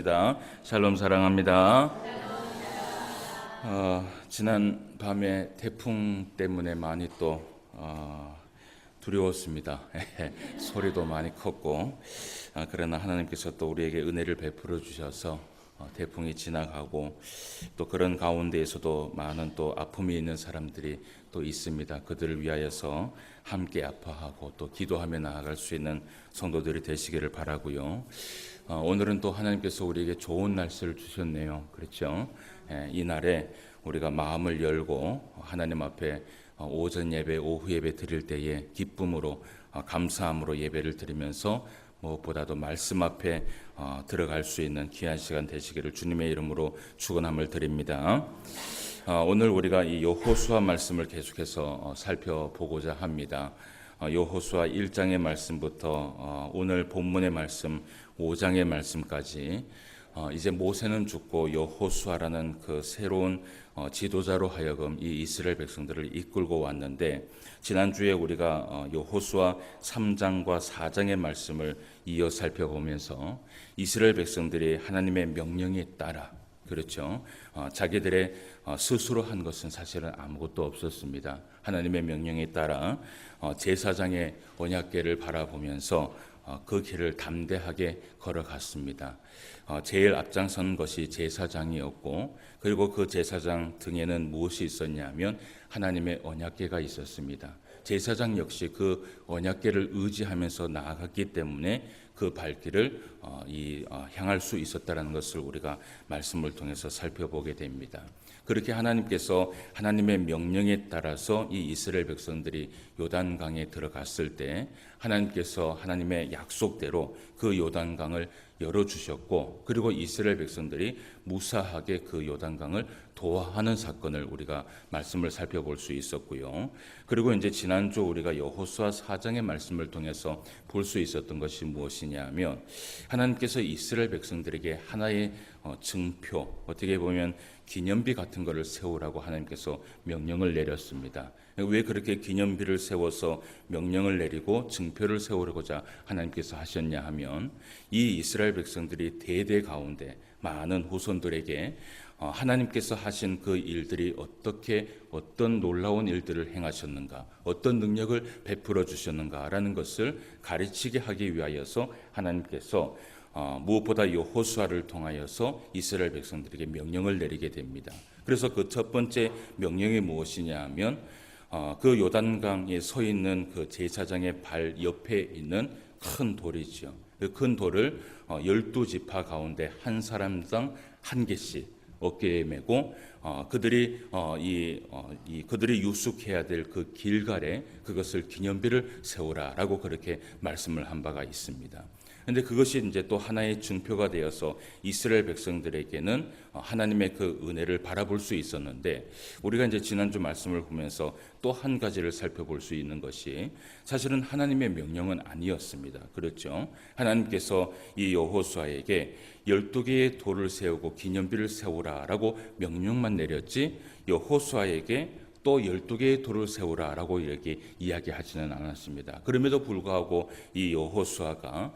하겠습니다. 샬롬 사랑합니다. 지난 밤에 태풍 때문에 많이 또 두려웠습니다. 소리도 많이 컸고, 그러나 하나님께서 또 우리에게 은혜를 베풀어 주셔서 태풍이 지나가고, 또 그런 가운데에서도 많은 또 아픔이 있는 사람들이 또 있습니다. 그들을 위하여서 함께 아파하고 또 기도하며 나아갈 수 있는 성도들이 되시기를 바라고요. 오늘은 또 하나님께서 우리에게 좋은 날씨를 주셨네요. 그렇죠? 이 날에 우리가 마음을 열고 하나님 앞에 오전 예배, 오후 예배 드릴 때에 기쁨으로 감사함으로 예배를 드리면서 무엇보다도 말씀 앞에 들어갈 수 있는 귀한 시간 되시기를 주님의 이름으로 축원함을 드립니다. 오늘 우리가 이 여호수아 말씀을 계속해서 살펴보고자 합니다. 여호수아 1장의 말씀부터 오늘 본문의 말씀 5장의 말씀까지 이제 모세는 죽고 여호수아라는 그 새로운 지도자로 하여금 이 이스라엘 백성들을 이끌고 왔는데, 지난주에 우리가 여호수아 3장과 4장의 말씀을 이어 살펴보면서 이스라엘 백성들이 하나님의 명령에 따라, 그렇죠, 자기들의 스스로 한 것은 사실은 아무것도 없었습니다. 하나님의 명령에 따라 제사장의 언약궤를 바라보면서 그 길을 담대하게 걸어갔습니다. 제일 앞장선 것이 제사장이었고, 그리고 그 제사장 등에는 무엇이 있었냐면 하나님의 언약궤가 있었습니다. 제사장 역시 그 언약궤를 의지하면서 나아갔기 때문에 그 발길을 향할 수 있었다는 것을 우리가 말씀을 통해서 살펴보게 됩니다. 그렇게 하나님께서 하나님의 명령에 따라서 이 이스라엘 백성들이 요단강에 들어갔을 때 하나님께서 하나님의 약속대로 그 요단강을 열어주셨고, 그리고 이스라엘 백성들이 무사하게 그 요단강을 도하하는 사건을 우리가 말씀을 살펴볼 수 있었고요. 그리고 이제 지난주 우리가 여호수아 4장의 말씀을 통해서 볼 수 있었던 것이 무엇이냐 하면, 하나님께서 이스라엘 백성들에게 하나의 증표, 어떻게 보면 기념비 같은 것을 세우라고 하나님께서 명령을 내렸습니다. 왜 그렇게 기념비를 세워서 명령을 내리고 증표를 세우려고자 하나님께서 하셨냐 하면, 이 이스라엘 백성들이 대대 가운데 많은 후손들에게 하나님께서 하신 그 일들이 어떤 놀라운 일들을 행하셨는가, 어떤 능력을 베풀어 주셨는가라는 것을 가르치게 하기 위하여서 하나님께서 무엇보다 여호수아를 통하여서 이스라엘 백성들에게 명령을 내리게 됩니다. 그래서 그 첫 번째 명령이 무엇이냐 하면, 그 요단강에 서 있는 그 제사장의 발 옆에 있는 큰 돌이죠. 그 큰 돌을 12지파 가운데 한 사람당 한 개씩 어깨에 메고 그들이 유숙해야 될 그 길갈에 그것을 기념비를 세우라라고 그렇게 말씀을 한 바가 있습니다. 그런데 그것이 이제 또 하나의 증표가 되어서 이스라엘 백성들에게는 하나님의 그 은혜를 바라볼 수 있었는데, 우리가 이제 지난주 말씀을 보면서 또 한 가지를 살펴볼 수 있는 것이 사실은 하나님의 명령은 아니었습니다. 그렇죠? 하나님께서 이 여호수아에게 12개의 돌을 세우고 기념비를 세우라라고 명령만 내렸지, 여호수아에게 또 12개의 돌을 세우라라고 이렇게 이야기하지는 않았습니다. 그럼에도 불구하고 이 여호수아가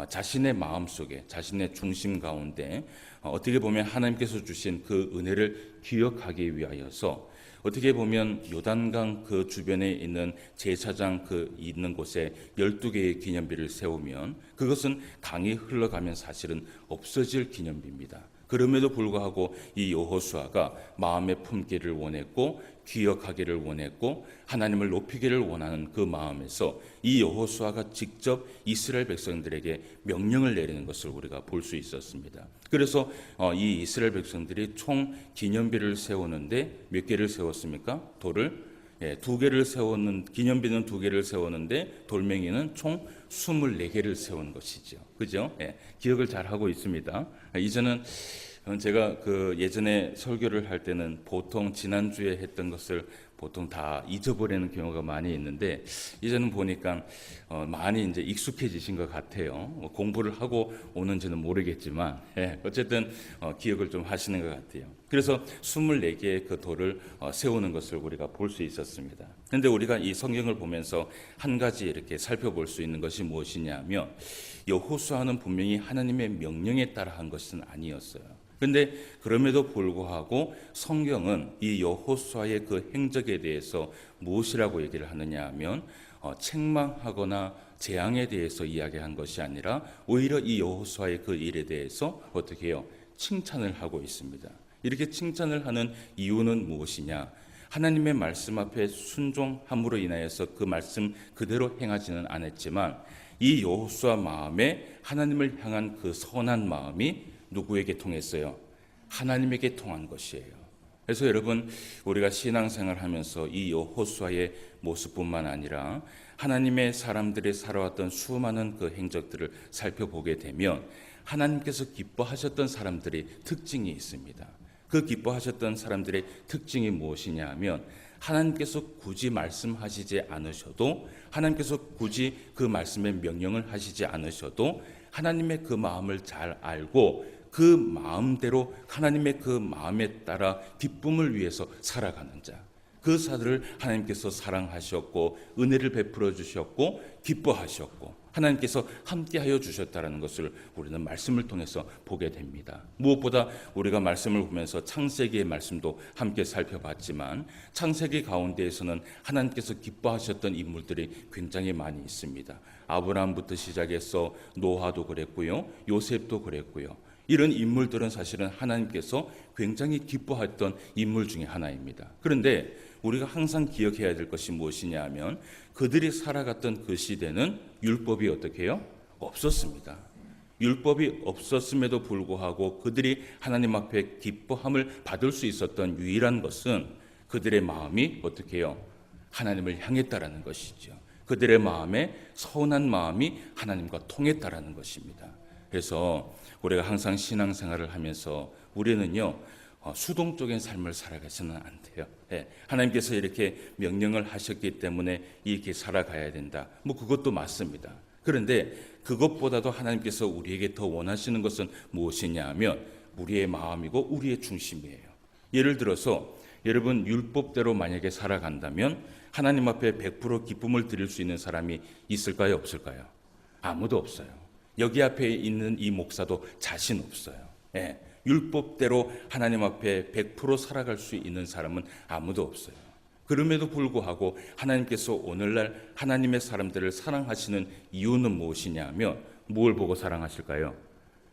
자신의 마음속에, 자신의 중심 가운데 어떻게 보면 하나님께서 주신 그 은혜를 기억하기 위하여서, 어떻게 보면 요단강 그 주변에 있는 제사장 그 있는 곳에 12개의 기념비를 세우면 그것은 강이 흘러가면 사실은 없어질 기념비입니다. 그럼에도 불구하고 이 여호수아가 마음에 품기를 원했고 기억하기를 원했고 하나님을 높이기를 원하는 그 마음에서 이 여호수아가 직접 이스라엘 백성들에게 명령을 내리는 것을 우리가 볼 수 있었습니다. 그래서 이 이스라엘 백성들이 총 기념비를 세우는데 몇 개를 세웠습니까? 돌을 2개를 세웠는, 기념비는 2개를 세웠는데 돌멩이는 총 24개를 세운 것이죠. 그죠? 기억을 잘 하고 있습니다. 이제는 제가 그 예전에 설교를 할 때는 보통 지난주에 했던 것을 보통 다 잊어버리는 경우가 많이 있는데, 이제는 보니까 많이 이제 익숙해지신 것 같아요. 공부를 하고 오는지는 모르겠지만, 어쨌든 기억을 좀 하시는 것 같아요. 그래서 24개의 그 돌을 세우는 것을 우리가 볼 수 있었습니다. 그런데 우리가 이 성경을 보면서 한 가지 이렇게 살펴볼 수 있는 것이 무엇이냐면, 여호수아는 분명히 하나님의 명령에 따라 한 것은 아니었어요. 그런데 그럼에도 불구하고 성경은 이 여호수아의 그 행적에 대해서 무엇이라고 얘기를 하느냐 하면, 책망하거나 재앙에 대해서 이야기한 것이 아니라 오히려 이 여호수아의 그 일에 대해서 어떻게 해요? 칭찬을 하고 있습니다. 이렇게 칭찬을 하는 이유는 무엇이냐? 하나님의 말씀 앞에 순종함으로 인하여서 그 말씀 그대로 행하지는 않았지만, 이 여호수아 마음에 하나님을 향한 그 선한 마음이 누구에게 통했어요? 하나님에게 통한 것이에요. 그래서 여러분, 우리가 신앙생활 하면서 이 여호수아의 모습뿐만 아니라 하나님의 사람들이 살아왔던 수많은 그 행적들을 살펴보게 되면 하나님께서 기뻐하셨던 사람들이 특징이 있습니다. 그 기뻐하셨던 사람들의 특징이 무엇이냐 하면, 하나님께서 굳이 말씀하시지 않으셔도, 하나님께서 굳이 그 말씀의 명령을 하시지 않으셔도 하나님의 그 마음을 잘 알고 그 마음대로 하나님의 그 마음에 따라 기쁨을 위해서 살아가는 자, 그 자들을 하나님께서 사랑하셨고 은혜를 베풀어 주셨고 기뻐하셨고 하나님께서 함께하여 주셨다는 것을 우리는 말씀을 통해서 보게 됩니다. 무엇보다 우리가 말씀을 보면서 창세기의 말씀도 함께 살펴봤지만, 창세기 가운데에서는 하나님께서 기뻐하셨던 인물들이 굉장히 많이 있습니다. 아브라함부터 시작해서 노아도 그랬고요, 요셉도 그랬고요. 이런 인물들은 사실은 하나님께서 굉장히 기뻐했던 인물 중에 하나입니다. 그런데 우리가 항상 기억해야 될 것이 무엇이냐 하면, 그들이 살아갔던 그 시대는 율법이 어떻게 해요? 없었습니다. 율법이 없었음에도 불구하고 그들이 하나님 앞에 기뻐함을 받을 수 있었던 유일한 것은 그들의 마음이 어떻게 해요? 하나님을 향했다라는 것이죠. 그들의 마음에 선한 마음이 하나님과 통했다라는 것입니다. 그래서 우리가 항상 신앙생활을 하면서 우리는요, 수동적인 삶을 살아가서는 안 돼요. 하나님께서 이렇게 명령을 하셨기 때문에 이렇게 살아가야 된다. 그것도 맞습니다. 그런데 그것보다도 하나님께서 우리에게 더 원하시는 것은 무엇이냐 하면 우리의 마음이고 우리의 중심이에요. 예를 들어서 여러분, 율법대로 만약에 살아간다면 하나님 앞에 100% 기쁨을 드릴 수 있는 사람이 있을까요? 없을까요? 아무도 없어요. 여기 앞에 있는 이 목사도 자신 없어요. 율법대로 하나님 앞에 100% 살아갈 수 있는 사람은 아무도 없어요. 그럼에도 불구하고 하나님께서 오늘날 하나님의 사람들을 사랑하시는 이유는 무엇이냐 하면, 뭘 보고 사랑하실까요?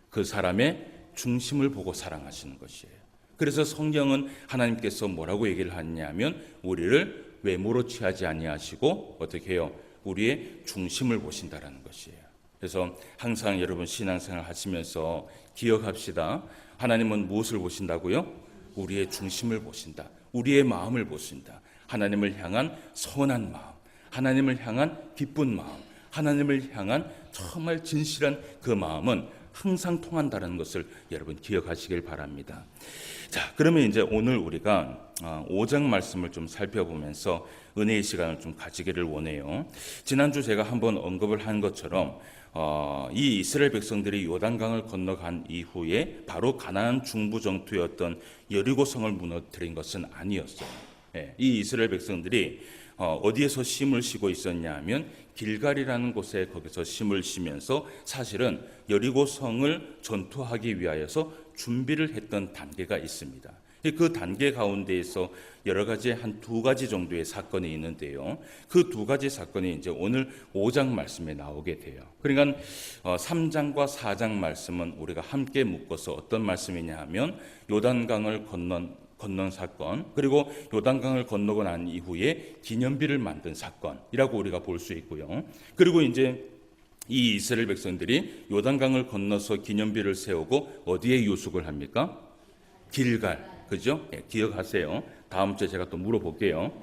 그 사람의 중심을 보고 사랑하시는 것이에요. 그래서 성경은 하나님께서 뭐라고 얘기를 하느냐면, 우리를 외모로 취하지 아니하시고 어떻게 해요? 우리의 중심을 보신다라는 것이에요. 그래서 항상 여러분 신앙생활 하시면서 기억합시다. 하나님은 무엇을 보신다고요? 우리의 중심을 보신다. 우리의 마음을 보신다. 하나님을 향한 선한 마음, 하나님을 향한 기쁜 마음, 하나님을 향한 정말 진실한 그 마음은 항상 통한다는 것을 여러분 기억하시길 바랍니다. 자, 그러면 이제 오늘 우리가 5장 말씀을 좀 살펴보면서 은혜의 시간을 좀 가지기를 원해요. 지난주 제가 한번 언급을 한 것처럼 이 이스라엘 백성들이 요단강을 건너간 이후에 바로 가나안 중부 정토였던 여리고성을 무너뜨린 것은 아니었어요. 이 이스라엘 백성들이 어디에서 심을 쉬고 있었냐 하면 길갈이라는 곳에 거기서 심을 쉬면서 사실은 여리고성을 전투하기 위하여서 준비를 했던 단계가 있습니다. 그 단계 가운데에서 여러 가지 한 2가지 정도의 사건이 있는데요. 그 2가지 사건이 이제 오늘 5장 말씀에 나오게 돼요. 그러니까 3장과 4장 말씀은 우리가 함께 묶어서 어떤 말씀이냐 하면 요단강을 건넌 사건, 그리고 요단강을 건너고 난 이후에 기념비를 만든 사건이라고 우리가 볼 수 있고요. 그리고 이제 이 이스라엘 백성들이 요단강을 건너서 기념비를 세우고 어디에 유숙을 합니까? 길갈, 그죠? 기억하세요. 다음 주에 제가 또 물어볼게요.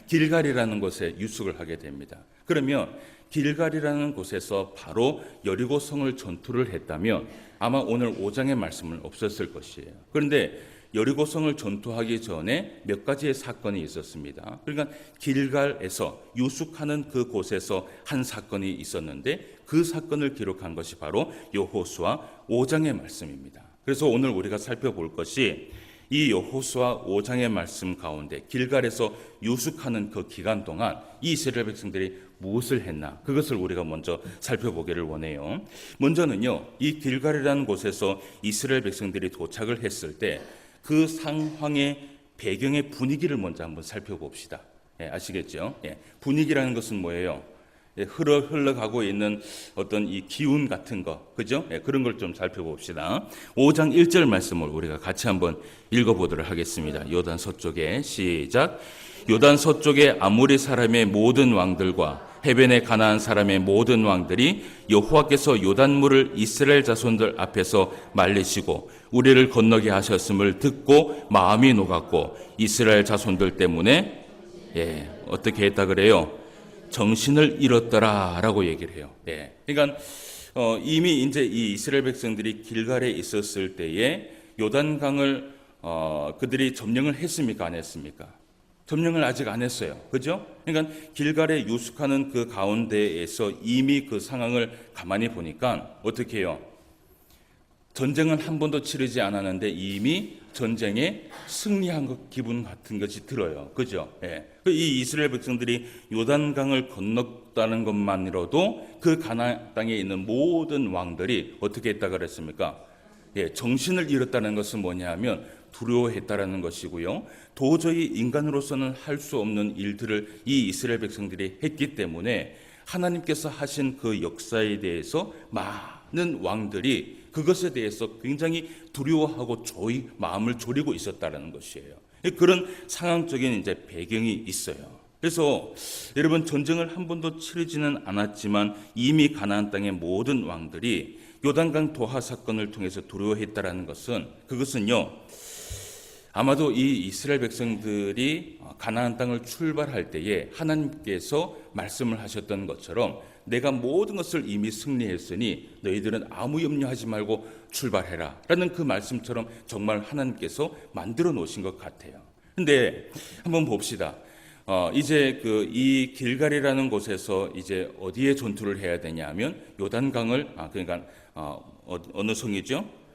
길갈이라는 곳에 유숙을 하게 됩니다. 그러면 길갈이라는 곳에서 바로 여리고성을 전투를 했다면 아마 오늘 5장의 말씀은 없었을 것이에요. 그런데 여리고성을 전투하기 전에 몇 가지의 사건이 있었습니다. 그러니까 길갈에서 유숙하는 그 곳에서 한 사건이 있었는데 그 사건을 기록한 것이 바로 여호수아 5장의 말씀입니다. 그래서 오늘 우리가 살펴볼 것이 이 여호수아 5장의 말씀 가운데 길갈에서 유숙하는 그 기간 동안 이 이스라엘 백성들이 무엇을 했나, 그것을 우리가 먼저 살펴보기를 원해요. 먼저는요, 이 길갈이라는 곳에서 이스라엘 백성들이 도착을 했을 때 그 상황의 배경의 분위기를 먼저 한번 살펴봅시다. 아시겠죠? 분위기라는 것은 뭐예요? 흘러가고 있는 어떤 이 기운 같은 거, 그죠? 그런 걸 좀 살펴봅시다. 5장 1절 말씀을 우리가 같이 한번 읽어보도록 하겠습니다. 요단 서쪽에 시작. 요단 서쪽에 아모리 사람의 모든 왕들과 해변에 가나안 사람의 모든 왕들이 여호와께서 요단물을 이스라엘 자손들 앞에서 말리시고 우리를 건너게 하셨음을 듣고 마음이 녹았고 이스라엘 자손들 때문에 어떻게 했다 그래요? 정신을 잃었더라라고 얘기를 해요. 그러니까 이미 이제 이 이스라엘 백성들이 길갈에 있었을 때에 요단강을 그들이 점령을 했습니까? 안 했습니까? 점령을 아직 안 했어요. 그죠? 그러니까 길갈에 유숙하는 그 가운데에서 이미 그 상황을 가만히 보니까 어떻게 해요? 전쟁은 한 번도 치르지 않았는데 이미 전쟁에 승리한 것 기분 같은 것이 들어요. 그죠? 이 이스라엘 백성들이 요단강을 건넜다는 것만으로도 그 가나안 땅에 있는 모든 왕들이 어떻게 했다 그랬습니까? 정신을 잃었다는 것은 뭐냐면 두려워했다라는 것이고요. 도저히 인간으로서는 할 수 없는 일들을 이 이스라엘 백성들이 했기 때문에 하나님께서 하신 그 역사에 대해서 많은 왕들이 그것에 대해서 굉장히 두려워하고 마음을 졸이고 있었다라는 것이에요. 그런 상황적인 이제 배경이 있어요. 그래서 여러분, 전쟁을 한 번도 치르지는 않았지만 이미 가나안 땅의 모든 왕들이 요단강 도하 사건을 통해서 두려워했다라는 것은, 그것은요, 아마도 이 이스라엘 백성들이 가나안 땅을 출발할 때에 하나님께서 말씀을 하셨던 것처럼 내가 모든 것을 이미 승리했으니 너희들은 아무 염려하지 말고 출발해라 라는 그 말씀처럼 정말 하나님께서 만들어 놓으신 것 같아요. 근데 한번 봅시다. 이제 이 길갈이라는 곳에서 이제 어디에 전투를 해야 되냐 하면 요단강을, 그러니까 어느 성이죠?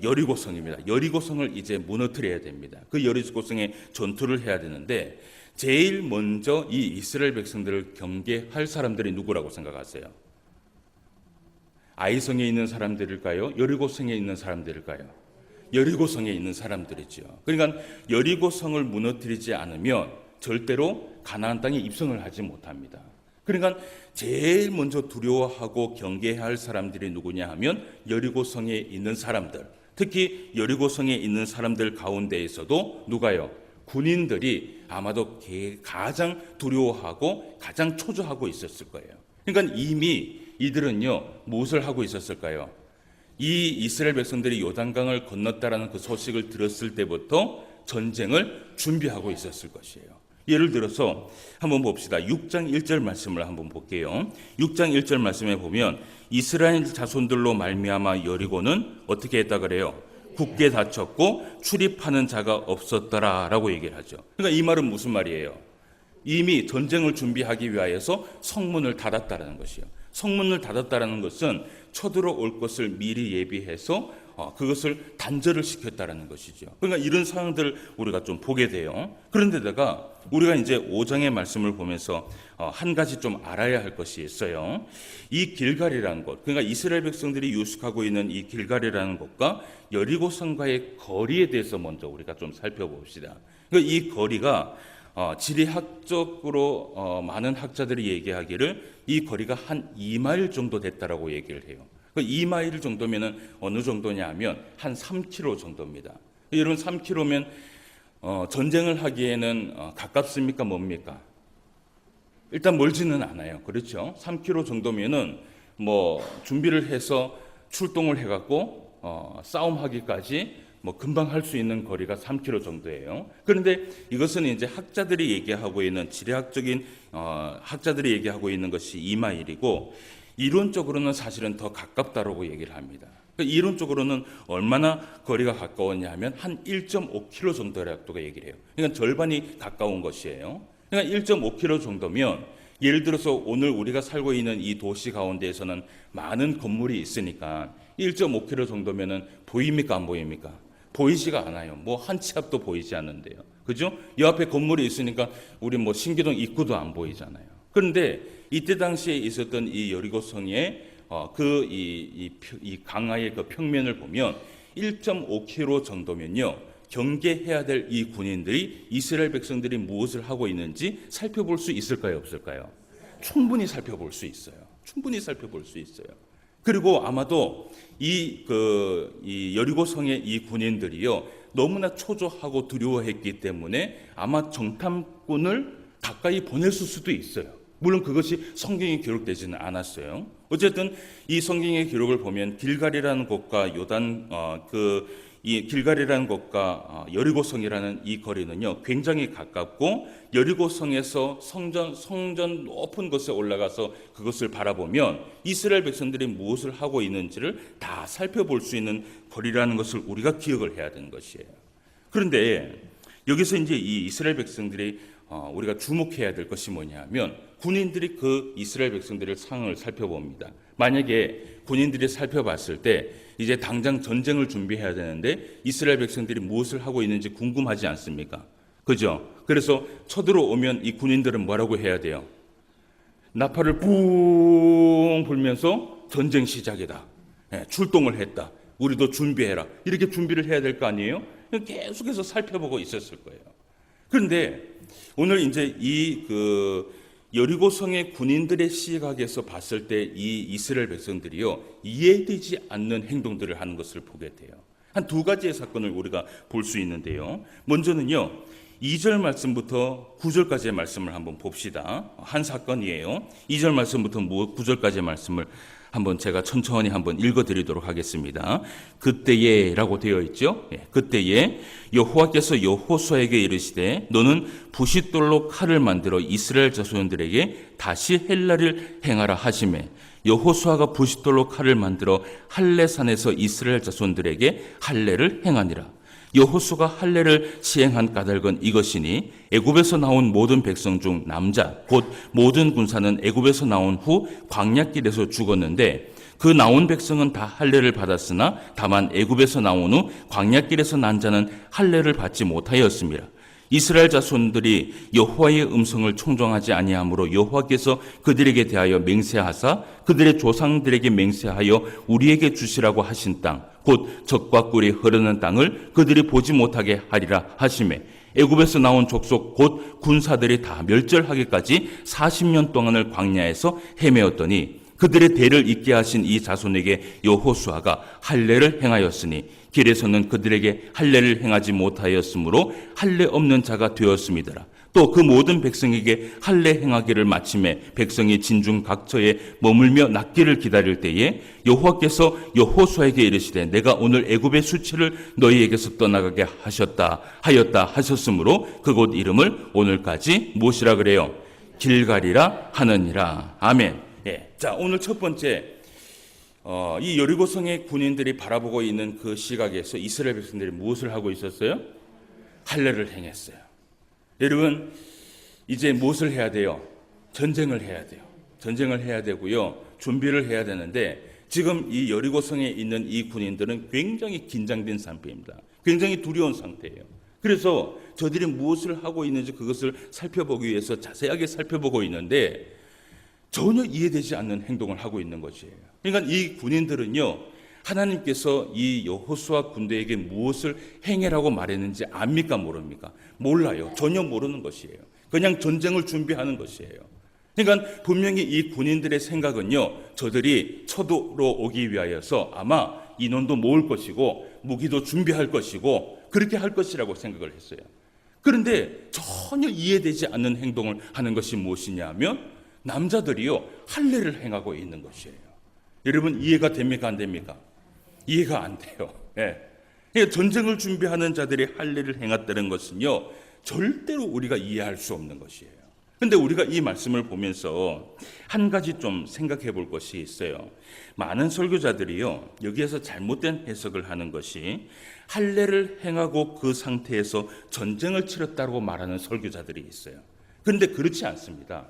여리고성입니다. 여리고성을 이제 무너뜨려야 됩니다. 그 여리고성에 전투를 해야 되는데 제일 먼저 이 이스라엘 백성들을 경계할 사람들이 누구라고 생각하세요? 아이성에 있는 사람들일까요? 여리고성에 있는 사람들일까요? 여리고성에 있는 사람들이죠. 그러니까 여리고성을 무너뜨리지 않으면 절대로 가나안 땅에 입성을 하지 못합니다. 그러니까 제일 먼저 두려워하고 경계해야 할 사람들이 누구냐 하면 여리고성에 있는 사람들, 특히 여리고성에 있는 사람들 가운데에서도 누가요? 군인들이 아마도 가장 두려워하고 가장 초조하고 있었을 거예요. 그러니까 이미 이들은요, 무엇을 하고 있었을까요? 이 이스라엘 백성들이 요단강을 건넜다라는 그 소식을 들었을 때부터 전쟁을 준비하고 있었을 것이에요. 예를 들어서 한번 봅시다. 6장 1절 말씀을 한번 볼게요. 6장 1절 말씀에 보면 이스라엘 자손들로 말미암아 여리고는 어떻게 했다 그래요? 굳게 닫혔고 출입하는 자가 없었더라라고 얘기를 하죠. 그러니까 이 말은 무슨 말이에요? 이미 전쟁을 준비하기 위하여서 성문을 닫았다라는 것이요. 성문을 닫았다라는 것은 쳐들어올 것을 미리 예비해서 그것을 단절을 시켰다라는 것이죠. 그러니까 이런 상황들을 우리가 좀 보게 돼요. 그런데다가 우리가 이제 5장의 말씀을 보면서 한 가지 좀 알아야 할 것이 있어요. 이 길갈이라는 곳, 그러니까 이스라엘 백성들이 유숙하고 있는 이 길갈이라는 곳과 여리고성과의 거리에 대해서 먼저 우리가 좀 살펴봅시다. 그러니까 이 거리가 지리학적으로 많은 학자들이 얘기하기를 이 거리가 한 2마일 정도 됐다라고 얘기를 해요. 2마일 정도면은 어느 정도냐 하면 한 3km 정도입니다. 여러분, 3km면 전쟁을 하기에는 가깝습니까? 뭡니까? 일단 멀지는 않아요. 그렇죠? 3km 정도면은 뭐 준비를 해서 출동을 해갖고 싸움하기까지 뭐 금방 할 수 있는 거리가 3km 정도예요. 그런데 이것은 이제 학자들이 얘기하고 있는 지리학적인 학자들이 얘기하고 있는 것이 2마일이고 이론적으로는 사실은 더 가깝다라고 얘기를 합니다. 그러니까 이론적으로는 얼마나 거리가 가까웠냐 하면 한 1.5km 정도라고 얘기를 해요. 그러니까 절반이 가까운 것이에요. 그러니까 1.5km 정도면 예를 들어서 오늘 우리가 살고 있는 이 도시 가운데에서는 많은 건물이 있으니까 1.5km 정도면은 보입니까 안 보입니까? 보이지가 않아요. 뭐 한 치 앞도 보이지 않는데요. 그죠? 이 앞에 건물이 있으니까 우리 뭐 신기동 입구도 안 보이잖아요. 그런데 이때 당시에 있었던 이 여리고성의 이 강화의 그 평면을 보면 1.5km 정도면요. 경계해야 될 이 군인들이 이스라엘 백성들이 무엇을 하고 있는지 살펴볼 수 있을까요, 없을까요? 충분히 살펴볼 수 있어요. 충분히 살펴볼 수 있어요. 그리고 아마도 이 여리고성의 이 군인들이요 너무나 초조하고 두려워했기 때문에 아마 정탐꾼을 가까이 보냈을 수도 있어요. 물론 그것이 성경에 기록되지는 않았어요. 어쨌든 이 성경의 기록을 보면 길갈이라는 곳과 이 길갈이라는 곳과 여리고성이라는 이 거리는요 굉장히 가깝고 여리고성에서 성전 높은 곳에 올라가서 그것을 바라보면 이스라엘 백성들이 무엇을 하고 있는지를 다 살펴볼 수 있는 거리라는 것을 우리가 기억을 해야 되는 것이에요. 그런데 여기서 이제 이 이스라엘 백성들이 우리가 주목해야 될 것이 뭐냐면 군인들이 그 이스라엘 백성들의 상황을 살펴봅니다. 만약에 군인들이 살펴봤을 때 이제 당장 전쟁을 준비해야 되는데 이스라엘 백성들이 무엇을 하고 있는지 궁금하지 않습니까? 그죠? 그래서 쳐들어오면 이 군인들은 뭐라고 해야 돼요? 나팔을 뿡 불면서 전쟁 시작이다. 출동을 했다. 우리도 준비해라. 이렇게 준비를 해야 될 거 아니에요? 계속해서 살펴보고 있었을 거예요. 그런데 오늘 이제 이 여리고성의 군인들의 시각에서 봤을 때 이 이스라엘 백성들이요 이해되지 않는 행동들을 하는 것을 보게 돼요. 한 두 가지의 사건을 우리가 볼 수 있는데요. 먼저는요 2절 말씀부터 9절까지의 말씀을 한번 봅시다. 한 사건이에요. 2절 말씀부터 9절까지의 말씀을 한번 제가 천천히 한번 읽어드리도록 하겠습니다. 그때에라고 되어 있죠. 그때에 여호와께서 여호수아에게 이르시되 너는 부싯돌로 칼을 만들어 이스라엘 자손들에게 다시 헬라를 행하라 하시매 여호수아가 부싯돌로 칼을 만들어 할례산에서 이스라엘 자손들에게 할례를 행하니라. 여호수아가 할례를 시행한 까닭은 이것이니 애굽에서 나온 모든 백성 중 남자 곧 모든 군사는 애굽에서 나온 후 광야길에서 죽었는데 그 나온 백성은 다 할례를 받았으나 다만 애굽에서 나온 후 광야길에서 난 자는 할례를 받지 못하였습니다. 이스라엘 자손들이 여호와의 음성을 청종하지 아니하므로 여호와께서 그들에게 대하여 맹세하사 그들의 조상들에게 맹세하여 우리에게 주시라고 하신 땅 곧 젖과 꿀이 흐르는 땅을 그들이 보지 못하게 하리라 하시매 애굽에서 나온 족속 곧 군사들이 다 멸절하기까지 40년 동안을 광야에서 헤매었더니 그들의 대를 잇게 하신 이 자손에게 여호수아가 할례를 행하였으니 길에서는 그들에게 할례를 행하지 못하였으므로 할례 없는 자가 되었음이더라. 또 그 모든 백성에게 할례 행하기를 마침에 백성이 진중 각처에 머물며 낫기를 기다릴 때에 여호와께서 여호수아에게 이르시되 내가 오늘 애굽의 수치를 너희에게서 떠나가게 하였다 하셨으므로 그곳 이름을 오늘까지 무엇이라 그래요? 길갈이라 하느니라. 아멘. 자, 오늘 첫 번째 이 여리고성의 군인들이 바라보고 있는 그 시각에서 이스라엘 백성들이 무엇을 하고 있었어요? 할례를 행했어요. 여러분 이제 무엇을 해야 돼요? 전쟁을 해야 돼요. 전쟁을 해야 되고요. 준비를 해야 되는데 지금 이 여리고성에 있는 이 군인들은 굉장히 긴장된 상태입니다. 굉장히 두려운 상태예요. 그래서 저들이 무엇을 하고 있는지 그것을 살펴보기 위해서 자세하게 살펴보고 있는데 전혀 이해되지 않는 행동을 하고 있는 것이에요. 그러니까 이 군인들은요, 하나님께서 이 여호수아 군대에게 무엇을 행해라고 말했는지 압니까 모릅니까? 몰라요. 전혀 모르는 것이에요. 그냥 전쟁을 준비하는 것이에요. 그러니까 분명히 이 군인들의 생각은요, 저들이 쳐들어 오기 위하여서 아마 인원도 모을 것이고 무기도 준비할 것이고 그렇게 할 것이라고 생각을 했어요. 그런데 전혀 이해되지 않는 행동을 하는 것이 무엇이냐 하면 남자들이요 할례를 행하고 있는 것이에요. 여러분 이해가 됩니까 안 됩니까? 이해가 안 돼요. 그러니까 전쟁을 준비하는 자들이 할례를 행했다는 것은요, 절대로 우리가 이해할 수 없는 것이에요. 근데 우리가 이 말씀을 보면서 한 가지 좀 생각해 볼 것이 있어요. 많은 설교자들이요, 여기에서 잘못된 해석을 하는 것이 할례를 행하고 그 상태에서 전쟁을 치렀다고 말하는 설교자들이 있어요. 그런데 그렇지 않습니다.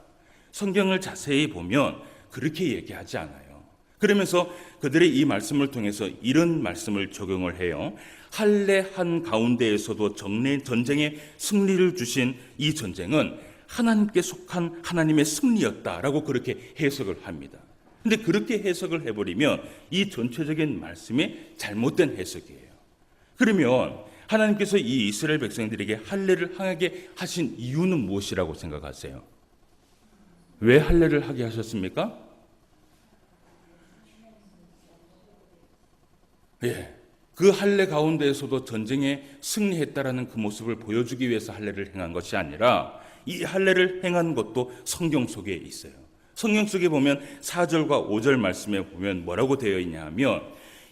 성경을 자세히 보면 그렇게 얘기하지 않아요. 그러면서 그들이 이 말씀을 통해서 이런 말씀을 적용을 해요. 할례한 가운데에서도 전쟁의 승리를 주신 이 전쟁은 하나님께 속한 하나님의 승리였다라고 그렇게 해석을 합니다. 근데 그렇게 해석을 해버리면 이 전체적인 말씀이 잘못된 해석이에요. 그러면 하나님께서 이 이스라엘 백성들에게 할례를 하게 하신 이유는 무엇이라고 생각하세요? 왜 할례를 하게 하셨습니까? 예, 그 할례 가운데에서도 전쟁에 승리했다라는 그 모습을 보여주기 위해서 할례를 행한 것이 아니라 이 할례를 행한 것도 성경 속에 있어요. 성경 속에 보면 4절과 5절 말씀에 보면 뭐라고 되어 있냐 하면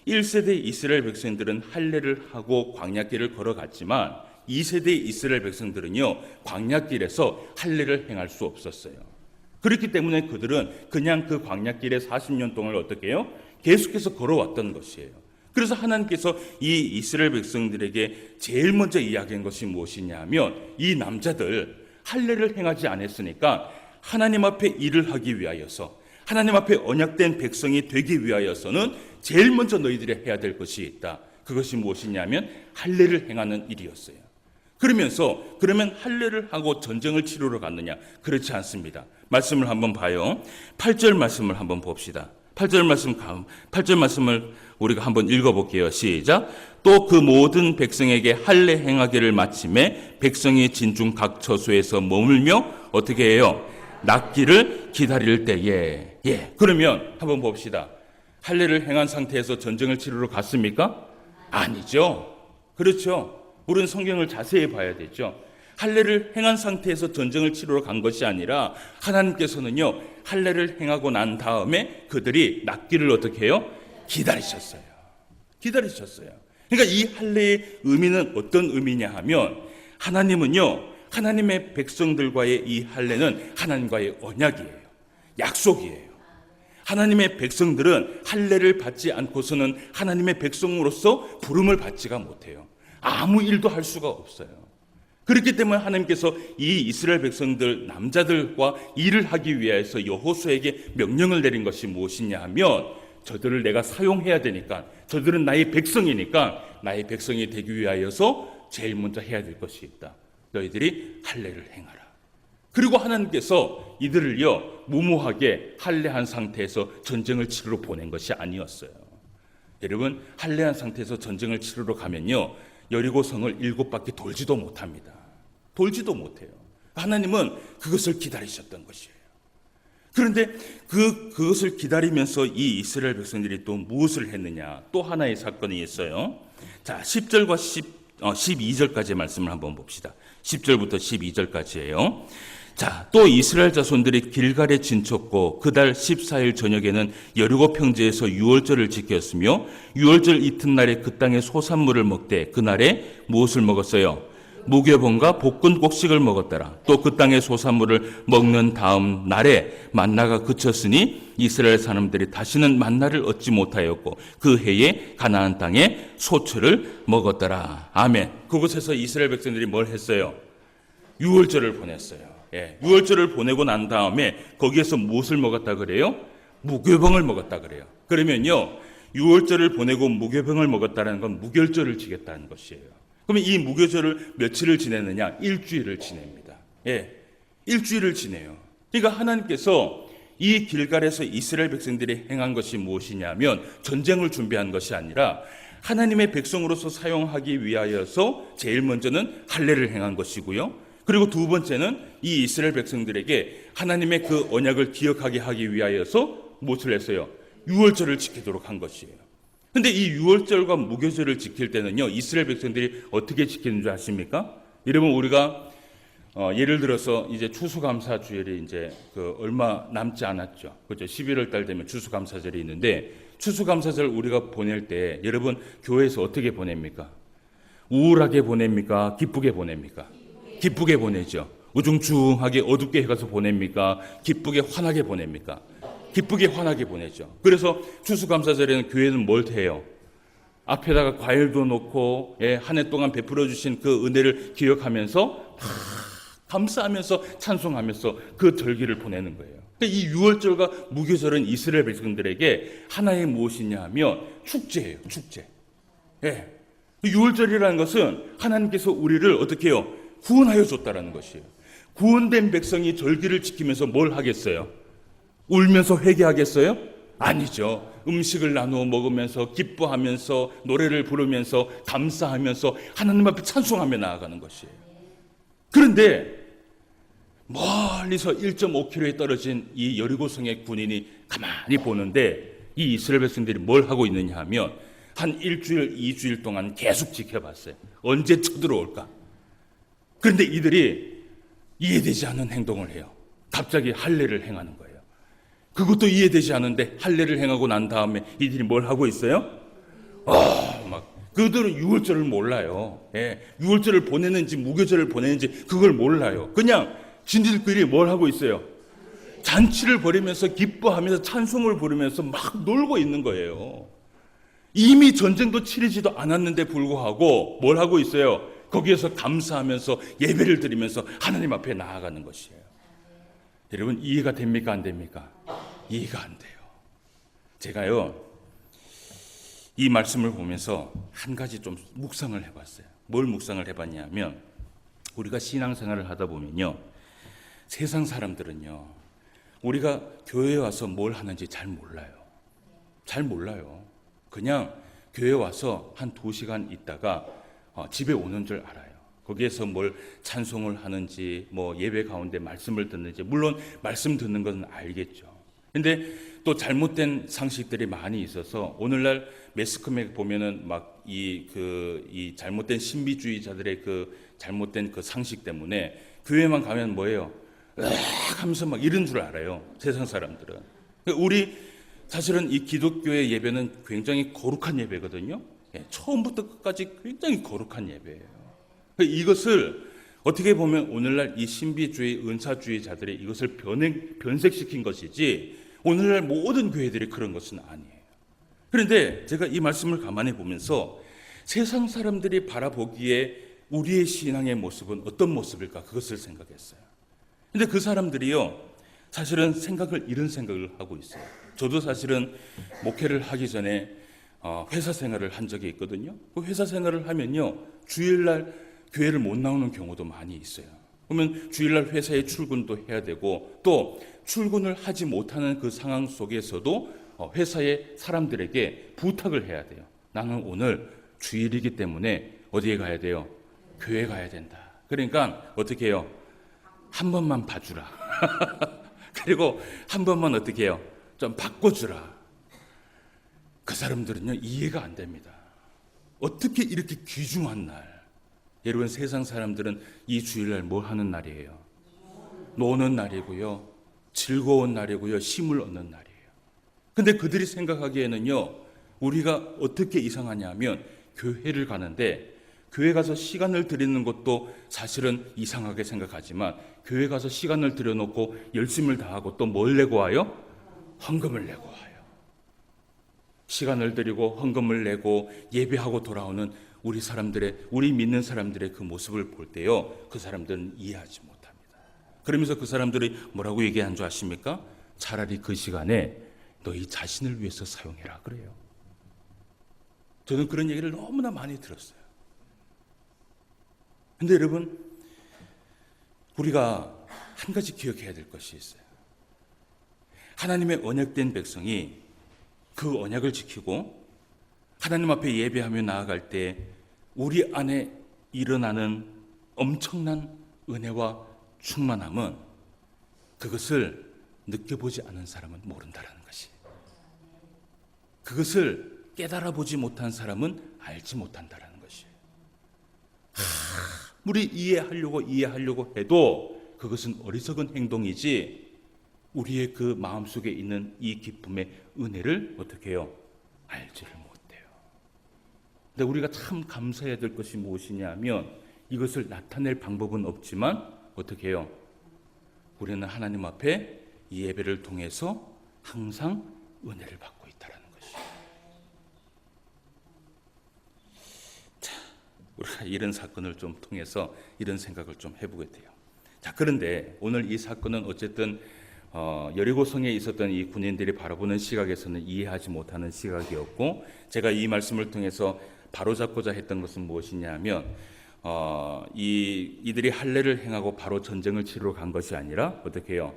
1세대 이스라엘 백성들은 할례를 하고 광야길을 걸어갔지만 2세대 이스라엘 백성들은요, 광야길에서 할례를 행할 수 없었어요. 그렇기 때문에 그들은 그냥 그 광야길에 40년 동안 어떻게 해요? 계속해서 걸어왔던 것이에요. 그래서 하나님께서 이 이스라엘 백성들에게 제일 먼저 이야기한 것이 무엇이냐 하면 이 남자들 할례를 행하지 않았으니까 하나님 앞에 일을 하기 위하여서 하나님 앞에 언약된 백성이 되기 위하여서는 제일 먼저 너희들이 해야 될 것이 있다. 그것이 무엇이냐면 할례를 행하는 일이었어요. 그러면 할례를 하고 전쟁을 치르러 갔느냐? 그렇지 않습니다. 말씀을 한번 봐요. 8절 말씀을 한번 봅시다. 8절 말씀을 우리가 한번 읽어볼게요. 시작. 또 그 모든 백성에게 할례 행하기를 마침에 백성이 진중 각 처소에서 머물며 어떻게 해요? 낫기를 기다릴 때에. 예. 그러면 한번 봅시다. 할례를 행한 상태에서 전쟁을 치르러 갔습니까? 아니죠. 그렇죠. 우리는 성경을 자세히 봐야 되죠. 할례를 행한 상태에서 전쟁을 치르러 간 것이 아니라 하나님께서는요, 할례를 행하고 난 다음에 그들이 낫기를 어떻게 해요? 기다리셨어요. 그러니까 이 할례의 의미는 어떤 의미냐 하면 하나님은요, 하나님의 백성들과의 이 할례는 하나님과의 언약이에요. 약속이에요. 하나님의 백성들은 할례를 받지 않고서는 하나님의 백성으로서 부름을 받지가 못해요. 아무 일도 할 수가 없어요. 그렇기 때문에 하나님께서 이 이스라엘 백성들 남자들과 일을 하기 위해서 여호수아에게 명령을 내린 것이 무엇이냐 하면 저들을 내가 사용해야 되니까 저들은 나의 백성이니까 나의 백성이 되기 위하여서 제일 먼저 해야 될 것이 있다. 너희들이 할례를 행하라. 그리고 하나님께서 이들을요 무모하게 할례한 상태에서 전쟁을 치르러 보낸 것이 아니었어요. 여러분, 할례한 상태에서 전쟁을 치르러 가면요 여리고성을 7바퀴 돌지도 못합니다. 돌지도 못해요. 하나님은 그것을 기다리셨던 것이에요. 그런데 그것을 기다리면서 이 이스라엘 백성들이 또 무엇을 했느냐? 또 하나의 사건이 있어요. 자, 10절과 12절까지의 말씀을 한번 봅시다. 10절부터 12절까지예요. 자, 또 이스라엘 자손들이 길갈에 진쳤고 그달 14일 저녁에는 여리고 평지에서 유월절을 지켰으며 유월절 이튿날에 그 땅의 소산물을 먹되 그날에 무엇을 먹었어요? 무교본과 볶은 곡식을 먹었더라. 또 그 땅의 소산물을 먹는 다음 날에 만나가 그쳤으니 이스라엘 사람들이 다시는 만나를 얻지 못하였고 그 해에 가나안 땅에 소출을 먹었더라. 아멘. 그곳에서 이스라엘 백성들이 뭘 했어요? 유월절을 보냈어요. 예, 유월절을 보내고 난 다음에 거기에서 무엇을 먹었다 그래요? 무교병을 먹었다 그래요. 그러면요 유월절을 보내고 무교병을 먹었다는 건 무결절을 지겠다는 것이에요. 그러면 이 무교절을 며칠을 지내느냐? 일주일을 지냅니다. 예, 일주일을 지내요. 그러니까 하나님께서 이 길갈에서 이스라엘 백성들이 행한 것이 무엇이냐면 전쟁을 준비한 것이 아니라 하나님의 백성으로서 사용하기 위하여서 제일 먼저는 할례를 행한 것이고요. 그리고 두 번째는 이 이스라엘 백성들에게 하나님의 그 언약을 기억하게 하기 위하여서 무엇을 했어요? 유월절을 지키도록 한 것이에요. 그런데 이 유월절과 무교절을 지킬 때는요, 이스라엘 백성들이 어떻게 지키는 줄 아십니까? 여러분, 우리가 예를 들어서 이제 추수감사주일이 이제 얼마 남지 않았죠. 그렇죠? 11월 달 되면 추수감사절이 있는데 추수감사절 우리가 보낼 때 여러분 교회에서 어떻게 보냅니까? 우울하게 보냅니까? 기쁘게 보냅니까? 기쁘게 보내죠. 우중충하게 어둡게 해가서 보냅니까? 기쁘게 환하게 보냅니까? 기쁘게 환하게 보내죠. 그래서 추수감사절에는 교회는 뭘 해요? 앞에다가 과일도 놓고 한 해 동안 베풀어 주신 그 은혜를 기억하면서 막 감사하면서 찬송하면서 그 절기를 보내는 거예요. 이 유월절과 무교절은 이스라엘 백성들에게 하나의 무엇이냐 하면 축제예요. 축제. 유월절이라는 것은 하나님께서 우리를 어떻게 해요? 구원하여 줬다라는 것이에요. 구원된 백성이 절기를 지키면서 뭘 하겠어요? 울면서 회개하겠어요? 아니죠. 음식을 나누어 먹으면서 기뻐하면서 노래를 부르면서 감사하면서 하나님 앞에 찬송하며 나아가는 것이에요. 그런데 멀리서 1.5km에 떨어진 이 여리고성의 군인이 가만히 보는데 이 이스라엘 백성들이 뭘 하고 있느냐 하면 한 일주일, 2주일 동안 계속 지켜봤어요. 언제 쳐들어올까? 그런데 이들이 이해되지 않는 행동을 해요. 갑자기 할례를 행하는 거예요. 그것도 이해되지 않는데 할례를 행하고 난 다음에 이들이 뭘 하고 있어요? 그들은 유월절을 몰라요. 유월절을 보내는지 무교절을 보내는지 그걸 몰라요. 그냥 진들끼리 뭘 하고 있어요? 잔치를 벌이면서 기뻐하면서 찬송을 부르면서 막 놀고 있는 거예요. 이미 전쟁도 치르지도 않았는데 불구하고 뭘 하고 있어요? 거기에서 감사하면서 예배를 드리면서 하나님 앞에 나아가는 것이에요. 여러분 이해가 됩니까? 안 됩니까? 이해가 안 돼요. 제가요 이 말씀을 보면서 한 가지 좀 묵상을 해봤어요. 뭘 묵상을 해봤냐면 우리가 신앙생활을 하다 보면요 세상 사람들은요 우리가 교회에 와서 뭘 하는지 잘 몰라요. 잘 몰라요. 그냥 교회에 와서 한 2시간 있다가 집에 오는 줄 알아요. 거기에서 뭘 찬송을 하는지 뭐 예배 가운데 말씀을 듣는지 물론 말씀 듣는 건 알겠죠. 근데 또 잘못된 상식들이 많이 있어서 오늘날 매스컴에 보면은 막 이 잘못된 신비주의자들의 그 잘못된 그 상식 때문에 교회만 가면 뭐예요? 하면서 막 이런 줄 알아요. 세상 사람들은. 우리 사실은 이 기독교의 예배는 굉장히 거룩한 예배거든요. 처음부터 끝까지 굉장히 거룩한 예배예요. 이것을 어떻게 보면 오늘날 이 신비주의, 은사주의자들이 이것을 변색시킨 것이지 오늘날 모든 교회들이 그런 것은 아니에요. 그런데 제가 이 말씀을 가만히 보면서 세상 사람들이 바라보기에 우리의 신앙의 모습은 어떤 모습일까 그것을 생각했어요. 근데 그 사람들이요 사실은 이런 생각을 하고 있어요. 저도 사실은 목회를 하기 전에 회사 생활을 한 적이 있거든요. 그 회사 생활을 하면요 주일날 교회를 못 나오는 경우도 많이 있어요. 그러면 주일날 회사에 출근도 해야 되고 또 출근을 하지 못하는 그 상황 속에서도 회사의 사람들에게 부탁을 해야 돼요. 나는 오늘 주일이기 때문에 어디에 가야 돼요? 교회 가야 된다. 그러니까 어떻게 해요? 한 번만 봐주라. 그리고 한 번만 어떻게 해요? 좀 바꿔주라. 그 사람들은요 이해가 안 됩니다. 어떻게 이렇게 귀중한 날, 여러분 세상 사람들은 이 주일날 뭐 하는 날이에요? 노는 날이고요, 즐거운 날이고요, 힘을 얻는 날이에요. 근데 그들이 생각하기에는요 우리가 어떻게 이상하냐 하면 교회를 가는데 교회 가서 시간을 들이는 것도 사실은 이상하게 생각하지만 교회 가서 시간을 들여놓고 열심을 다하고 또 뭘 내고 와요? 헌금을 내고 와요. 시간을 들이고 헌금을 내고 예배하고 돌아오는 우리 믿는 사람들의 그 모습을 볼 때요 그 사람들은 이해하지 못합니다. 그러면서 그 사람들이 뭐라고 얘기한 줄 아십니까? 차라리 그 시간에 너희 자신을 위해서 사용해라 그래요. 저는 그런 얘기를 너무나 많이 들었어요. 근데 여러분 우리가 한 가지 기억해야 될 것이 있어요. 하나님의 언약된 백성이 그 언약을 지키고 하나님 앞에 예배하며 나아갈 때 우리 안에 일어나는 엄청난 은혜와 충만함은 그것을 느껴보지 않은 사람은 모른다라는 것이. 그것을 깨달아 보지 못한 사람은 알지 못한다라는 것이에요. 아무리 이해하려고 해도 그것은 어리석은 행동이지 우리의 그 마음속에 있는 이 기쁨의 은혜를 어떻게 해요? 알지를 못해요. 근데 우리가 참 감사해야 될 것이 무엇이냐면 이것을 나타낼 방법은 없지만 어떻게 해요? 우리는 하나님 앞에 이 예배를 통해서 항상 은혜를 받고 있다는 것이에요. 자, 우리가 이런 사건을 좀 통해서 이런 생각을 좀 해보게 돼요. 자, 그런데 오늘 이 사건은 어쨌든 여리고성에 있었던 이 군인들이 바라보는 시각에서는 이해하지 못하는 시각이었고, 제가 이 말씀을 통해서 바로잡고자 했던 것은 무엇이냐면 이들이 할례를 행하고 바로 전쟁을 치르러 간 것이 아니라 어떻게 해요?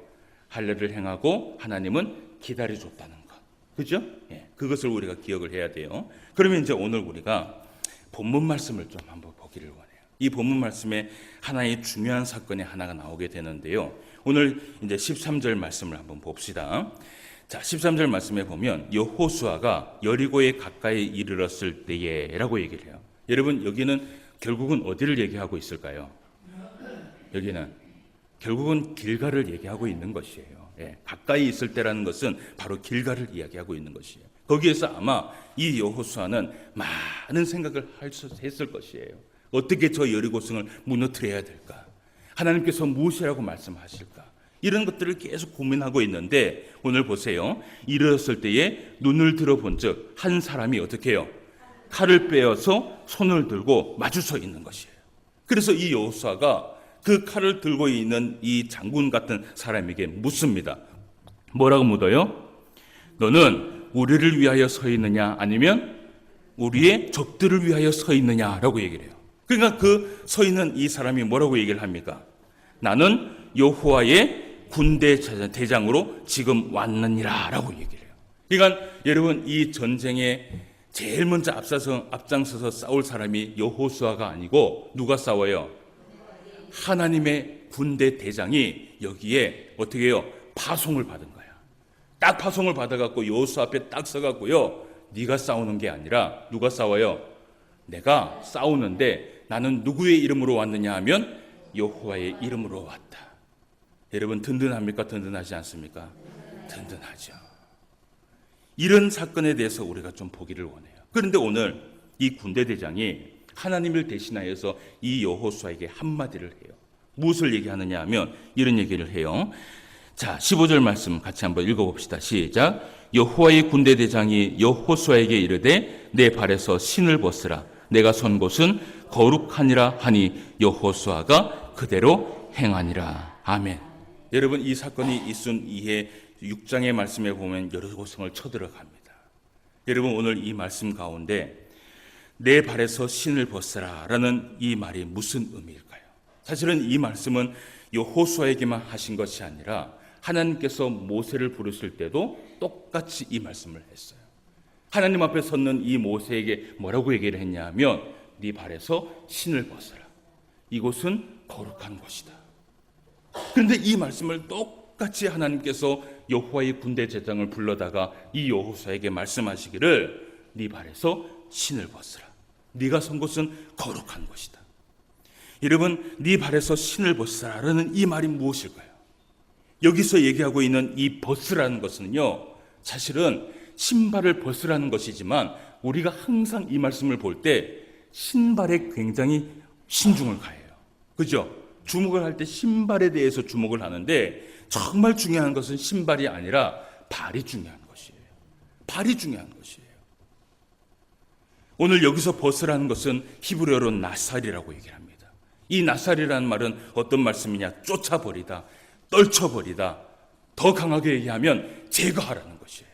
할례를 행하고 하나님은 기다려줬다는 것, 그죠? 예, 그것을 우리가 기억을 해야 돼요. 그러면 이제 오늘 우리가 본문 말씀을 좀 한번 보기를 원해요. 이 본문 말씀에 하나의 중요한 사건이 하나가 나오게 되는데요. 오늘 이제 13절 말씀을 한번 봅시다. 자, 13절 말씀에 보면 여호수아가 여리고에 가까이 이르렀을 때에라고 얘기를 해요. 여러분, 여기는 결국은 어디를 얘기하고 있을까요? 여기는 결국은 길갈을 얘기하고 있는 것이에요. 예, 가까이 있을 때라는 것은 바로 길갈을 이야기하고 있는 것이에요. 거기에서 아마 이 여호수아는 많은 생각을 했을 것이에요. 어떻게 저 여리고성을 무너뜨려야 될까? 하나님께서 무엇이라고 말씀하실까? 이런 것들을 계속 고민하고 있는데 오늘 보세요. 이르렀을 때에 눈을 들어본 즉 한 사람이 어떻게 해요? 칼을 빼어서 손을 들고 마주서 있는 것이에요. 그래서 이 여호수아가 그 칼을 들고 있는 이 장군 같은 사람에게 묻습니다. 뭐라고 묻어요? 너는 우리를 위하여 서 있느냐 아니면 우리의 적들을 위하여 서 있느냐라고 얘기를 해요. 그러니까 그 서 있는 이 사람이 뭐라고 얘기를 합니까? 나는 여호와의 군대 대장으로 지금 왔느니라 라고 얘기를 해요. 그러니까 여러분, 이 전쟁에 제일 먼저 앞장서서 싸울 사람이 여호수아가 아니고 누가 싸워요? 하나님의 군대 대장이 여기에 어떻게 해요? 파송을 받은 거야. 딱 파송을 받아갖고 여호수아 앞에 딱 서갖고요, 네가 싸우는 게 아니라 누가 싸워요? 내가 싸우는데 나는 누구의 이름으로 왔느냐 하면 여호와의 이름으로 왔다. 여러분, 든든합니까? 든든하지 않습니까? 든든하죠. 이런 사건에 대해서 우리가 좀 보기를 원해요. 그런데 오늘 이 군대 대장이 하나님을 대신하여서 이 여호수아에게 한마디를 해요. 무엇을 얘기하느냐 하면 이런 얘기를 해요. 자, 15절 말씀 같이 한번 읽어봅시다. 시작. 여호와의 군대 대장이 여호수아에게 이르되 내 발에서 신을 벗으라. 내가 선 곳은 거룩하니라 하니 여호수아가 그대로 행하니라. 아멘. 여러분, 이 사건이 있은 이해 6장의 말씀에 보면 여리고성을 쳐들어갑니다. 여러분, 오늘 이 말씀 가운데 내 발에서 신을 벗으라 라는 이 말이 무슨 의미일까요? 사실은 이 말씀은 여호수아에게만 하신 것이 아니라 하나님께서 모세를 부르실 때도 똑같이 이 말씀을 했어요. 하나님 앞에 섰는 이 모세에게 뭐라고 얘기를 했냐면 네 발에서 신을 벗어라. 이곳은 거룩한 곳이다. 그런데 이 말씀을 똑같이 하나님께서 여호와의 군대 제장을 불러다가 이 여호수아에게 말씀하시기를 네 발에서 신을 벗으라. 네가 선 곳은 거룩한 곳이다. 여러분, 네 발에서 신을 벗으라라는 이 말이 무엇일까요? 여기서 얘기하고 있는 이 벗으라는 것은요, 사실은 신발을 벗으라는 것이지만 우리가 항상 이 말씀을 볼 때 신발에 굉장히 신중을 가해요. 그죠? 주목을 할 때 신발에 대해서 주목을 하는데 정말 중요한 것은 신발이 아니라 발이 중요한 것이에요. 발이 중요한 것이에요. 오늘 여기서 벗으라는 것은 히브리어로 나살이라고 얘기를 합니다. 이 나살이라는 말은 어떤 말씀이냐? 쫓아버리다, 떨쳐버리다, 더 강하게 얘기하면 제거하라는 것이에요.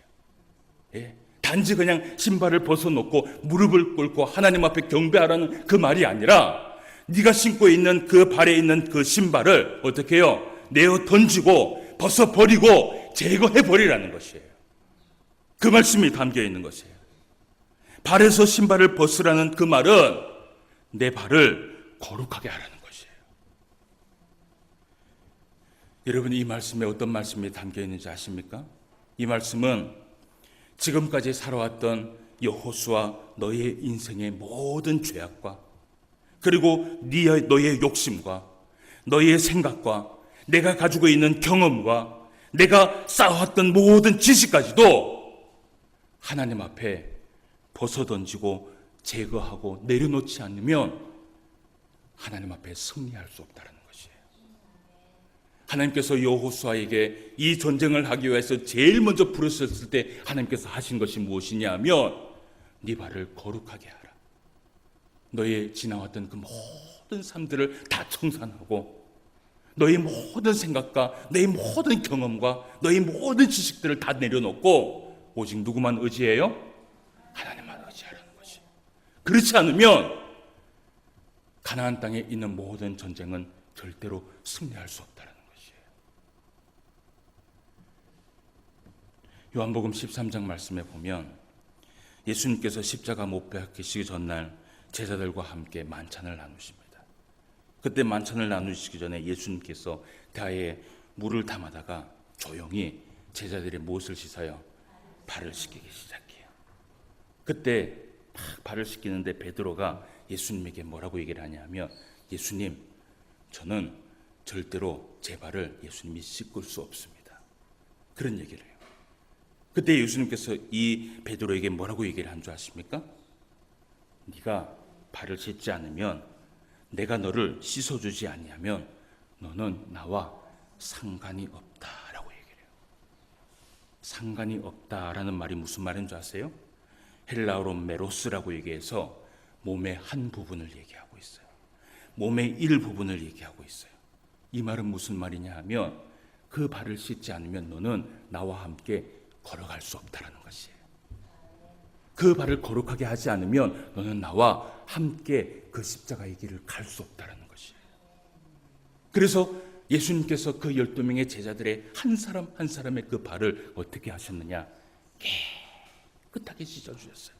예? 단지 그냥 신발을 벗어놓고 무릎을 꿇고 하나님 앞에 경배하라는 그 말이 아니라 네가 신고 있는 그 발에 있는 그 신발을 어떻게 해요? 내어 던지고 벗어버리고 제거해버리라는 것이에요. 그 말씀이 담겨 있는 것이에요. 발에서 신발을 벗으라는 그 말은 내 발을 거룩하게 하라는 것이에요. 여러분, 이 말씀에 어떤 말씀이 담겨 있는지 아십니까? 이 말씀은 지금까지 살아왔던 여호수아 너의 인생의 모든 죄악과 그리고 너의 욕심과 너의 생각과 내가 가지고 있는 경험과 내가 쌓아왔던 모든 지식까지도 하나님 앞에 벗어던지고 제거하고 내려놓지 않으면 하나님 앞에 승리할 수 없다는 것이에요. 하나님께서 여호수아에게 이 전쟁을 하기 위해서 제일 먼저 부르셨을 때 하나님께서 하신 것이 무엇이냐면 네 발을 거룩하게 하라. 너의 지나왔던 그 모든 삶들을 다 청산하고 너의 모든 생각과 너의 모든 경험과 너의 모든 지식들을 다 내려놓고 오직 누구만 의지해요? 하나님만 의지하라는 것이. 그렇지 않으면 가나안 땅에 있는 모든 전쟁은 절대로 승리할 수 없다는 것이에요. 요한복음 13장 말씀에 보면 예수님께서 십자가 못 박히시기 전날 제자들과 함께 만찬을 나누십니다. 그때 만찬을 나누시기 전에 예수님께서 대야에 물을 담아다가 조용히 제자들의 무엇을 씻어요? 발을 씻기기 시작해요. 그때 막 발을 씻기는데 베드로가 예수님에게 뭐라고 얘기를 하냐면 예수님, 저는 절대로 제 발을 예수님이 씻을 수 없습니다. 그런 얘기를 해요. 그때 예수님께서 이 베드로에게 뭐라고 얘기를 한 줄 아십니까? 네가 발을 씻지 않으면 내가 너를 씻어주지 아니하면 너는 나와 상관이 없다라고 얘기를 해요. 상관이 없다라는 말이 무슨 말인 줄 아세요? 헬라어로 메로스라고 얘기해서 몸의 한 부분을 얘기하고 있어요. 몸의 일부분을 얘기하고 있어요. 이 말은 무슨 말이냐 하면 그 발을 씻지 않으면 너는 나와 함께 걸어갈 수 없다라는 것이에요. 그 발을 거룩하게 하지 않으면 너는 나와 함께 그 십자가의 길을 갈 수 없다라는 것이에요. 그래서 예수님께서 그 12명의 제자들의 한 사람 한 사람의 그 발을 어떻게 하셨느냐? 깨끗하게 씻어주셨어요.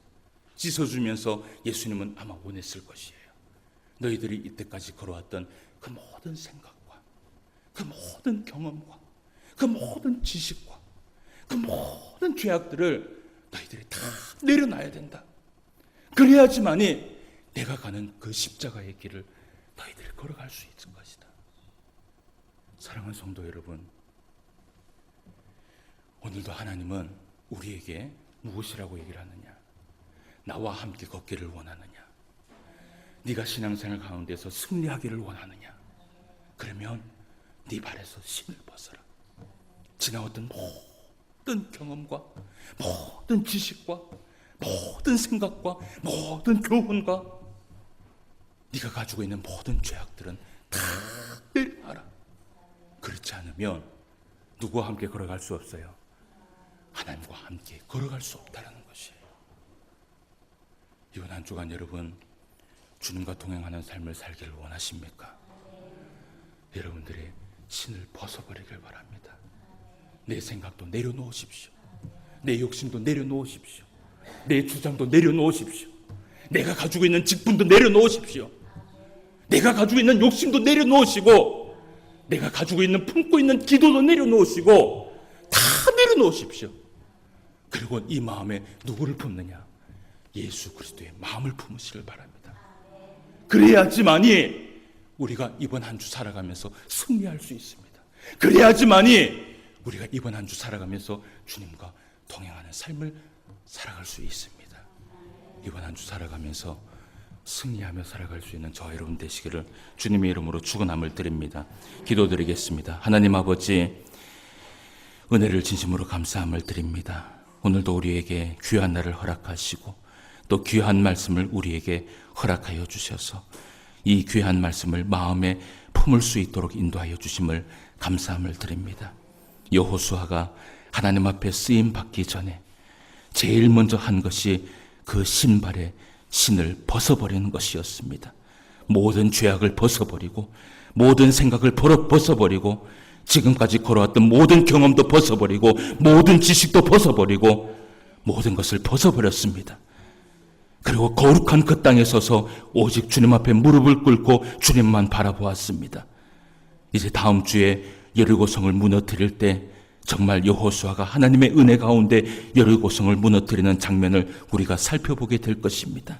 씻어주면서 예수님은 아마 원했을 것이에요. 너희들이 이때까지 걸어왔던 그 모든 생각과 그 모든 경험과 그 모든 지식과 그 모든 죄악들을 너희들이 다 내려놔야 된다. 그래야지만이 내가 가는 그 십자가의 길을 너희들이 걸어갈 수 있을 것이다. 사랑하는 성도 여러분, 오늘도 하나님은 우리에게 무엇이라고 얘기를 하느냐? 나와 함께 걷기를 원하느냐? 네가 신앙생활 가운데서 승리하기를 원하느냐? 그러면 네 발에서 신을 벗어라. 지나왔던 모든 경험과 모든 지식과 모든 생각과 모든 교훈과 네가 가지고 있는 모든 죄악들은 다 내려놔라. 그렇지 않으면 누구와 함께 걸어갈 수 없어요? 하나님과 함께 걸어갈 수 없다는 것이에요. 이번 한 주간 여러분 주님과 동행하는 삶을 살기를 원하십니까? 여러분들의 신을 벗어버리길 바랍니다. 내 생각도 내려놓으십시오. 내 욕심도 내려놓으십시오. 내 주장도 내려놓으십시오. 내가 가지고 있는 직분도 내려놓으십시오. 내가 가지고 있는 욕심도 내려놓으시고 내가 가지고 있는 품고 있는 기도도 내려놓으시고 다 내려놓으십시오. 그리고 이 마음에 누구를 품느냐? 예수 그리스도의 마음을 품으시길 바랍니다. 그래야지만이 우리가 이번 한 주 살아가면서 승리할 수 있습니다. 그래야지만이 우리가 이번 한 주 살아가면서 주님과 동행하는 삶을 살아갈 수 있습니다. 이번 한 주 살아가면서 승리하며 살아갈 수 있는 저와 여러분 되시기를 주님의 이름으로 축원함을 드립니다. 기도드리겠습니다. 하나님 아버지, 은혜를 진심으로 감사함을 드립니다. 오늘도 우리에게 귀한 날을 허락하시고 또 귀한 말씀을 우리에게 허락하여 주셔서 이 귀한 말씀을 마음에 품을 수 있도록 인도하여 주심을 감사함을 드립니다. 여호수아가 하나님 앞에 쓰임 받기 전에 제일 먼저 한 것이 그 신발에 신을 벗어버리는 것이었습니다. 모든 죄악을 벗어버리고 모든 생각을 벗어버리고 지금까지 걸어왔던 모든 경험도 벗어버리고 모든 지식도 벗어버리고 모든 것을 벗어버렸습니다. 그리고 거룩한 그 땅에 서서 오직 주님 앞에 무릎을 꿇고 주님만 바라보았습니다. 이제 다음 주에 여리고성을 무너뜨릴 때 정말 여호수아가 하나님의 은혜 가운데 여리고성을 무너뜨리는 장면을 우리가 살펴보게 될 것입니다.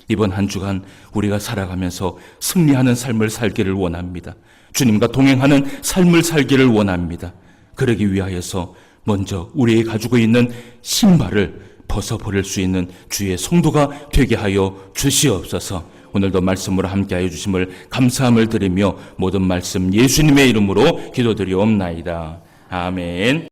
이번 한 주간 우리가 살아가면서 승리하는 삶을 살기를 원합니다. 주님과 동행하는 삶을 살기를 원합니다. 그러기 위하여서 먼저 우리의 가지고 있는 신발을 벗어버릴 수 있는 주의 성도가 되게 하여 주시옵소서. 오늘도 말씀으로 함께하여 주심을 감사함을 드리며 모든 말씀 예수님의 이름으로 기도드리옵나이다. 아멘.